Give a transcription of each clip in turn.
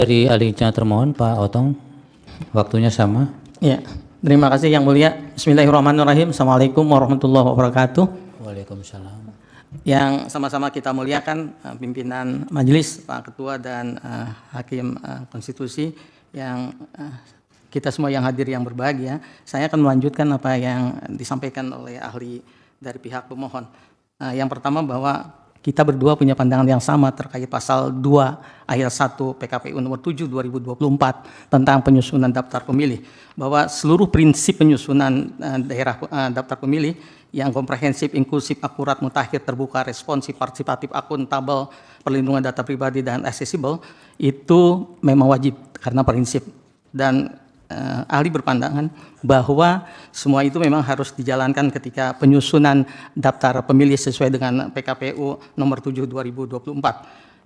Dari ahlinya termohon Pak Otong, waktunya sama. Ya, terima kasih Yang Mulia. Bismillahirrahmanirrahim. Assalamualaikum warahmatullahi wabarakatuh. Waalaikumsalam. Yang sama-sama kita muliakan pimpinan majelis, Pak Ketua dan Hakim Konstitusi yang kita semua yang hadir yang berbahagia. Saya akan melanjutkan apa yang disampaikan oleh ahli dari pihak pemohon. Yang pertama bahwa kita berdua punya pandangan yang sama terkait pasal 2 ayat 1 PKPU nomor 7 2024 tentang penyusunan daftar pemilih, bahwa seluruh prinsip penyusunan daerah daftar pemilih yang komprehensif, inklusif, akurat, mutakhir, terbuka, responsif, partisipatif, akuntabel, perlindungan data pribadi dan aksesibel itu memang wajib karena prinsip, dan ahli berpandangan bahwa semua itu memang harus dijalankan ketika penyusunan daftar pemilih sesuai dengan PKPU nomor 7 2024.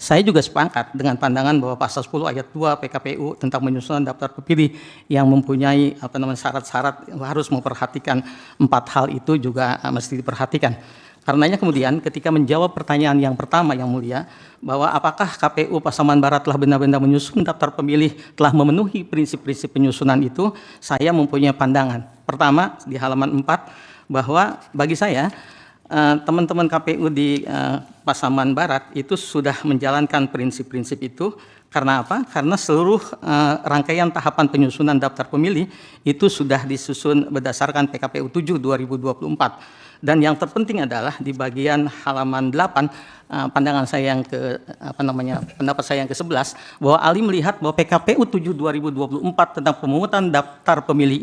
Saya juga sepakat dengan pandangan bahwa pasal 10 ayat 2 PKPU tentang penyusunan daftar pemilih yang mempunyai syarat-syarat harus memperhatikan 4 hal itu juga mesti diperhatikan. Karenanya kemudian ketika menjawab pertanyaan yang pertama Yang Mulia, bahwa apakah KPU Pasaman Barat telah benar-benar menyusun daftar pemilih, telah memenuhi prinsip-prinsip penyusunan itu, saya mempunyai pandangan. Pertama, di halaman 4, bahwa bagi saya teman-teman KPU di Pasaman Barat itu sudah menjalankan prinsip-prinsip itu. Karena apa? Karena seluruh rangkaian tahapan penyusunan daftar pemilih itu sudah disusun berdasarkan PKPU 7 2024. Dan yang terpenting adalah di bagian halaman 8, pandangan saya yang pendapat saya yang ke-11, bahwa ahli melihat bahwa PKPU 7 2024 tentang pemungutan daftar pemilih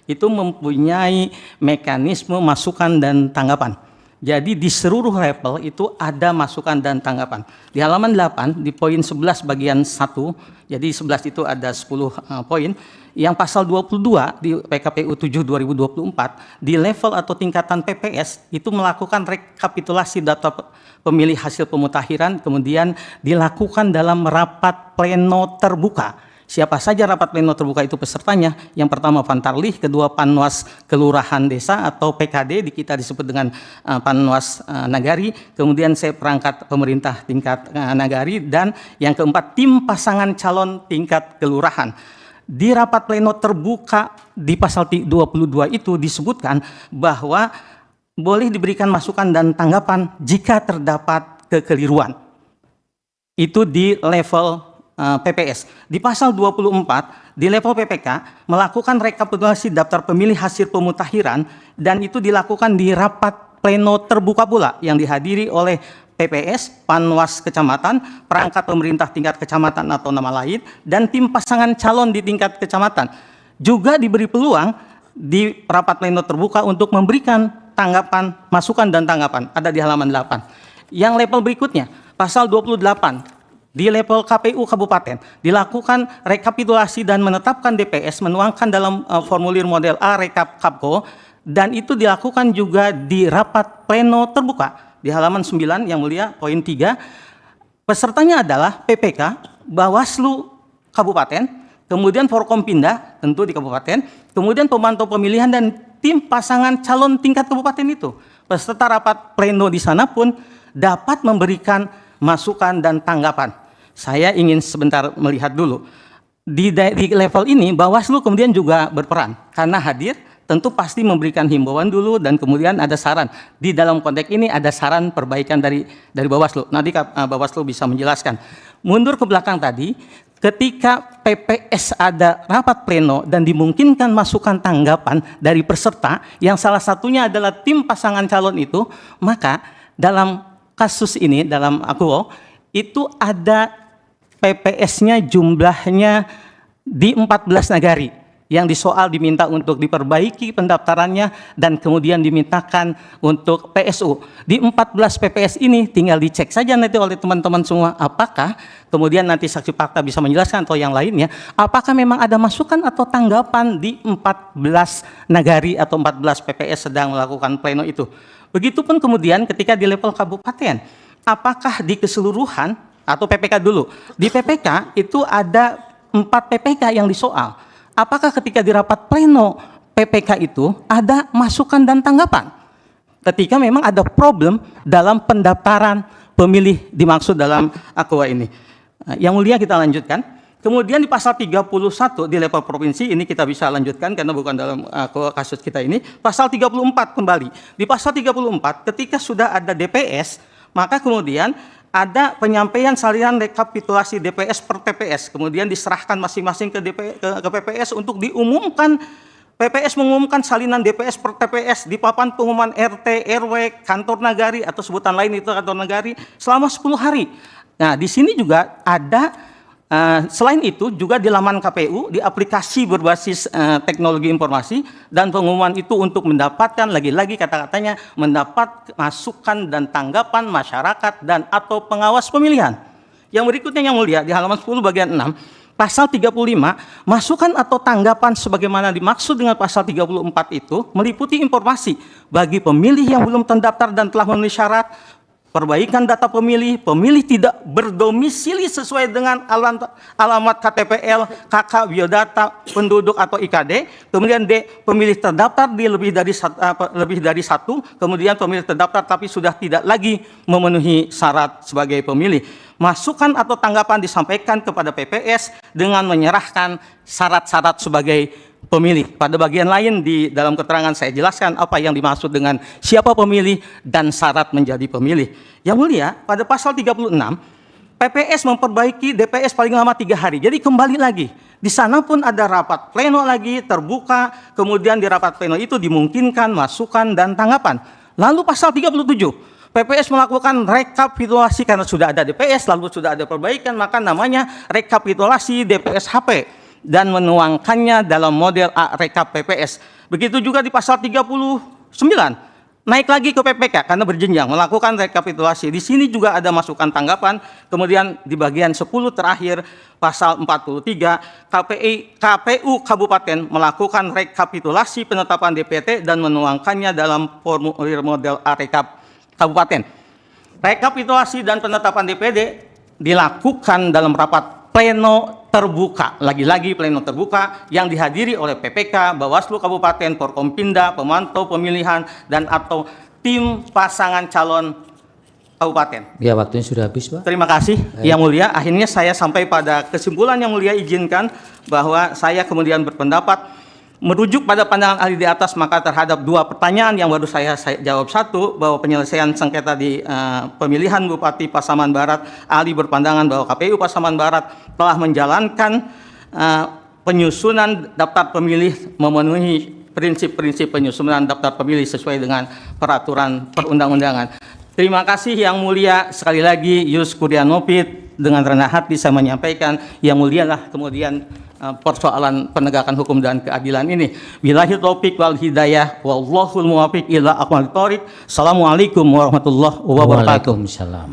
itu mempunyai mekanisme masukan dan tanggapan. Jadi di seluruh level itu ada masukan dan tanggapan. Di halaman 8 di poin 11 bagian 1, jadi 11 itu ada 10 poin. Yang pasal 22 di PKPU 7 2024 di level atau tingkatan PPS itu melakukan rekapitulasi data pemilih hasil pemutakhiran, kemudian dilakukan dalam rapat pleno terbuka. Siapa saja rapat pleno terbuka itu pesertanya? Yang pertama Pantarlih, kedua Panwas Kelurahan Desa atau PKD, di kita disebut dengan Panwas Nagari, kemudian saya perangkat pemerintah tingkat Nagari, dan yang keempat tim pasangan calon tingkat kelurahan. Di rapat pleno terbuka di pasal 22 itu disebutkan bahwa boleh diberikan masukan dan tanggapan jika terdapat kekeliruan. Itu di level PPS. Di pasal 24 di level PPK melakukan rekapitulasi daftar pemilih hasil pemutakhiran, dan itu dilakukan di rapat pleno terbuka pula yang dihadiri oleh PPS, Panwas Kecamatan, perangkat pemerintah tingkat kecamatan atau nama lain, dan tim pasangan calon di tingkat kecamatan. Juga diberi peluang di rapat pleno terbuka untuk memberikan tanggapan, masukan dan tanggapan. Ada di halaman 8. Yang level berikutnya, pasal 28, di level KPU Kabupaten, dilakukan rekapitulasi dan menetapkan DPS, menuangkan dalam formulir model A Rekap Kapko, dan itu dilakukan juga di rapat pleno terbuka. Di halaman 9 Yang Mulia, poin 3, pesertanya adalah PPK, Bawaslu Kabupaten, kemudian Forkompinda, tentu di Kabupaten, kemudian pemantau pemilihan dan tim pasangan calon tingkat kabupaten itu. Peserta rapat pleno di sana pun dapat memberikan masukan dan tanggapan. Saya ingin sebentar melihat dulu. Di level ini Bawaslu kemudian juga berperan, karena hadir tentu pasti memberikan himbauan dulu dan kemudian ada saran. Di dalam konteks ini ada saran perbaikan dari Bawaslu. Nanti Bawaslu bisa menjelaskan. Mundur ke belakang tadi, ketika PPS ada rapat pleno dan dimungkinkan masukan tanggapan dari peserta yang salah satunya adalah tim pasangan calon itu, maka dalam kasus ini, dalam akuo, itu ada PPS-nya jumlahnya di 14 nagari. Yang disoal diminta untuk diperbaiki pendaftarannya dan kemudian dimintakan untuk PSU. Di 14 PPS ini tinggal dicek saja nanti oleh teman-teman semua apakah kemudian nanti saksi fakta bisa menjelaskan atau yang lainnya, apakah memang ada masukan atau tanggapan di 14 nagari atau 14 PPS sedang melakukan pleno itu. Begitupun kemudian ketika di level kabupaten, apakah di keseluruhan atau PPK dulu. Di PPK itu ada 4 PPK yang disoal. Apakah ketika di rapat pleno PPK itu ada masukan dan tanggapan? Ketika memang ada problem dalam pendaftaran pemilih dimaksud dalam akwa ini. Yang Mulia kita lanjutkan. Kemudian di pasal 31 di level provinsi, ini kita bisa lanjutkan karena bukan dalam kasus kita ini. Pasal 34 kembali. Di pasal 34 ketika sudah ada DPS, maka kemudian ada penyampaian salinan rekapitulasi DPS per TPS. Kemudian diserahkan masing-masing ke PPS untuk diumumkan. PPS mengumumkan salinan DPS per TPS di papan pengumuman RT, RW, kantor nagari atau sebutan lain itu kantor nagari selama 10 hari. Nah, di sini juga ada selain itu juga di laman KPU, di aplikasi berbasis teknologi informasi dan pengumuman itu untuk mendapatkan lagi-lagi kata-katanya mendapat masukan dan tanggapan masyarakat dan atau pengawas pemilihan. Yang berikutnya yang mulia di halaman 10 bagian 6, pasal 35, masukan atau tanggapan sebagaimana dimaksud dengan pasal 34 itu meliputi informasi bagi pemilih yang belum terdaftar dan telah memenuhi syarat, perbaikan data pemilih, pemilih tidak berdomisili sesuai dengan alamat KTPL, KK, biodata, penduduk atau IKD, kemudian D, pemilih terdaftar di lebih dari satu, kemudian pemilih terdaftar tapi sudah tidak lagi memenuhi syarat sebagai pemilih. Masukan atau tanggapan disampaikan kepada PPS dengan menyerahkan syarat-syarat sebagai pemilih. Pada bagian lain di dalam keterangan saya jelaskan apa yang dimaksud dengan siapa pemilih dan syarat menjadi pemilih. Yang mulia, pada pasal 36, PPS memperbaiki DPS paling lama 3 hari. Jadi kembali lagi, di sana pun ada rapat pleno lagi, terbuka, kemudian di rapat pleno itu dimungkinkan masukan dan tanggapan. Lalu pasal 37, PPS melakukan rekapitulasi karena sudah ada DPS, lalu sudah ada perbaikan, maka namanya rekapitulasi DPS HP dan menuangkannya dalam model A-Rekap PPS. Begitu juga di pasal 39, naik lagi ke PPK karena berjenjang, melakukan rekapitulasi. Di sini juga ada masukan tanggapan, kemudian di bagian 10 terakhir, pasal 43, KPU Kabupaten melakukan rekapitulasi penetapan DPT dan menuangkannya dalam formulir model A-Rekap Kabupaten. Rekapitulasi dan penetapan DPD dilakukan dalam rapat pleno terbuka, lagi-lagi pleno terbuka yang dihadiri oleh PPK, Bawaslu Kabupaten, Forkompinda, pemantau pemilihan dan atau tim pasangan calon kabupaten. Ya, waktunya sudah habis, Pak. Terima kasih, Yang Mulia. Akhirnya saya sampai pada kesimpulan Yang Mulia izinkan bahwa saya kemudian berpendapat merujuk pada pandangan ahli di atas, maka terhadap 2 pertanyaan yang baru saya jawab, 1, bahwa penyelesaian sengketa di pemilihan Bupati Pasaman Barat, ahli berpandangan bahwa KPU Pasaman Barat telah menjalankan penyusunan daftar pemilih memenuhi prinsip-prinsip penyusunan daftar pemilih sesuai dengan peraturan perundang-undangan. Terima kasih Yang Mulia. Sekali lagi Yus Kuryanopit, dengan rendah hati saya menyampaikan Yang Mulia lah kemudian persoalan penegakan hukum dan keadilan ini. Billahi taufik wal hidayah wallahul muwaffiq ila aqwamit thoriq. Assalamualaikum warahmatullahi wabarakatuh. Waalaikumsalam.